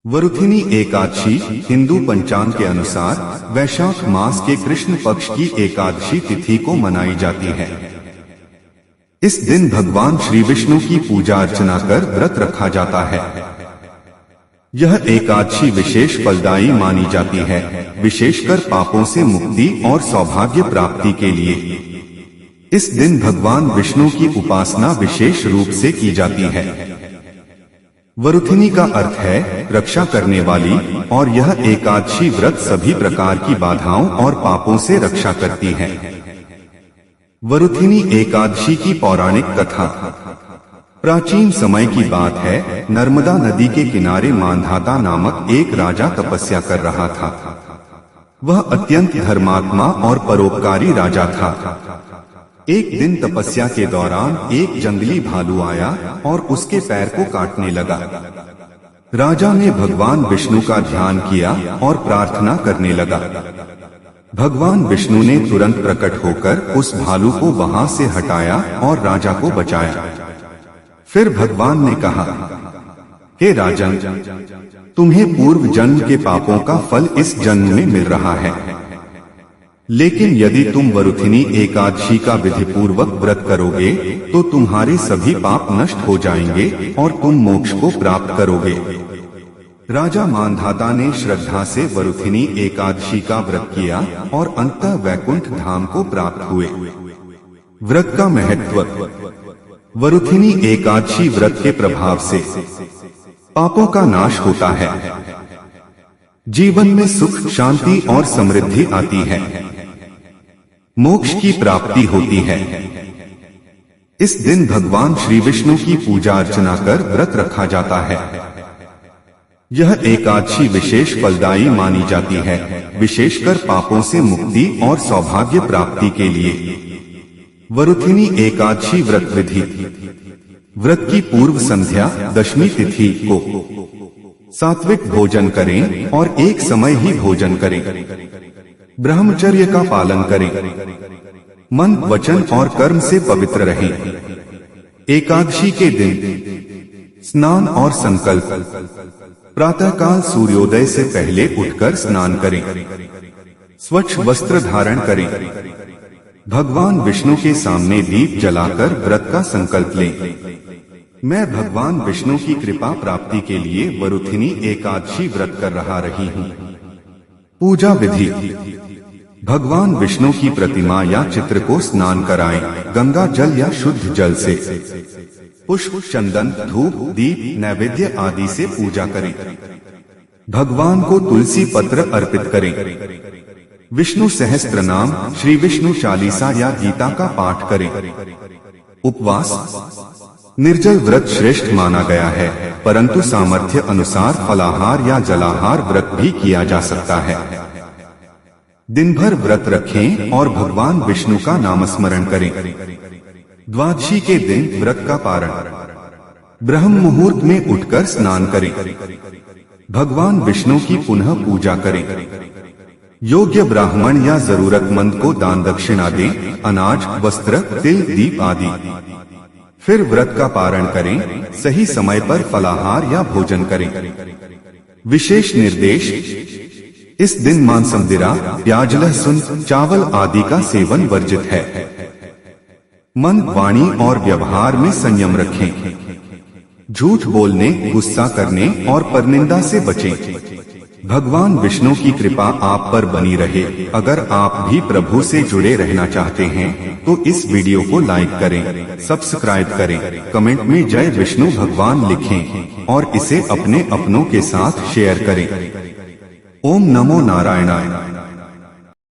वरुथिनी एकादशी हिंदू पंचांग के अनुसार वैशाख मास के कृष्ण पक्ष की एकादशी तिथि को मनाई जाती है। इस दिन भगवान श्री विष्णु की पूजा अर्चना कर व्रत रखा जाता है। यह एकादशी विशेष फलदायी मानी जाती है, विशेषकर पापों से मुक्ति और सौभाग्य प्राप्ति के लिए। इस दिन भगवान विष्णु की उपासना विशेष रूप से की जाती है। वरुथिनी का अर्थ है रक्षा करने वाली, और यह एकादशी व्रत सभी प्रकार की बाधाओं और पापों से रक्षा करती है। वरुथिनी एकादशी की पौराणिक कथा। प्राचीन समय की बात है, नर्मदा नदी के किनारे मांधाता नामक एक राजा तपस्या कर रहा था। वह अत्यंत धर्मात्मा और परोपकारी राजा था। एक दिन तपस्या के दौरान एक जंगली भालू आया और उसके पैर को काटने लगा। राजा ने भगवान विष्णु का ध्यान किया और प्रार्थना करने लगा। भगवान विष्णु ने तुरंत प्रकट होकर उस भालू को वहां से हटाया और राजा को बचाया। फिर भगवान ने कहा, हे राजन, तुम्हें पूर्व जन्म के पापों का फल इस जन्म में मिल रहा है, लेकिन यदि तुम वरुथिनी एकादशी का विधिपूर्वक व्रत करोगे तो तुम्हारे सभी पाप नष्ट हो जाएंगे और तुम मोक्ष को प्राप्त करोगे। राजा मांधाता ने श्रद्धा से वरुथिनी एकादशी का व्रत किया और अंततः वैकुंठ धाम को प्राप्त हुए। व्रत का महत्व। वरुथिनी एकादशी व्रत के प्रभाव से पापों का नाश होता है, जीवन में सुख, शांति और समृद्धि आती है, मोक्ष की प्राप्ति होती है। इस दिन भगवान श्री विष्णु की पूजा अर्चना कर व्रत रखा जाता है। यह एकादशी विशेष फलदायी मानी जाती है, विशेषकर पापों से मुक्ति और सौभाग्य प्राप्ति के लिए। वरुथिनी एकादशी व्रत विधि। व्रत की पूर्व संध्या दशमी तिथि को सात्विक भोजन करें और एक समय ही भोजन करें। ब्रह्मचर्य का पालन करें। मन, वचन और कर्म से पवित्र रहें। एकादशी के दिन स्नान और संकल्प। प्रातःकाल सूर्योदय से पहले उठकर स्नान करें। स्वच्छ वस्त्र धारण करें। भगवान विष्णु के सामने दीप जलाकर व्रत का संकल्प लें। मैं भगवान विष्णु की कृपा प्राप्ति के लिए वरुथिनी एकादशी व्रत कर रही हूँ। पूजा विधि। भगवान विष्णु की प्रतिमा या चित्र को स्नान कराएं, गंगा जल या शुद्ध जल से। पुष्प, चंदन, धूप, दीप, नैवेद्य आदि से पूजा करें। भगवान को तुलसी पत्र अर्पित करें। विष्णु सहस्त्र नाम, श्री विष्णु चालीसा या गीता का पाठ करें। उपवास। निर्जल व्रत श्रेष्ठ माना गया है, परंतु सामर्थ्य अनुसार फलाहार या जलाहार व्रत भी किया जा सकता है। दिन भर व्रत रखें और भगवान विष्णु का नामस्मरण करें। द्वादशी के दिन व्रत का पारण। ब्रह्म मुहूर्त में उठकर स्नान करें। भगवान विष्णु की पुनः पूजा करें। योग्य ब्राह्मण या जरूरतमंद को दान दक्षिणा दें, अनाज, वस्त्र, तिल, दीप आदि। फिर व्रत का पारण करें। सही समय पर फलाहार या भोजन करें। विशेष निर्देश। इस दिन मांस, मदिरा, प्याज, लहसुन, चावल आदि का सेवन वर्जित है। मन, वाणी और व्यवहार में संयम रखें। झूठ बोलने, गुस्सा करने और परनिंदा से बचें। भगवान विष्णु की कृपा आप पर बनी रहे। अगर आप भी प्रभु से जुड़े रहना चाहते हैं तो इस वीडियो को लाइक करें, सब्सक्राइब करें, कमेंट में जय विष्णु भगवान लिखें और इसे अपने अपनों के साथ शेयर करें। ओम नमो नारायणाय।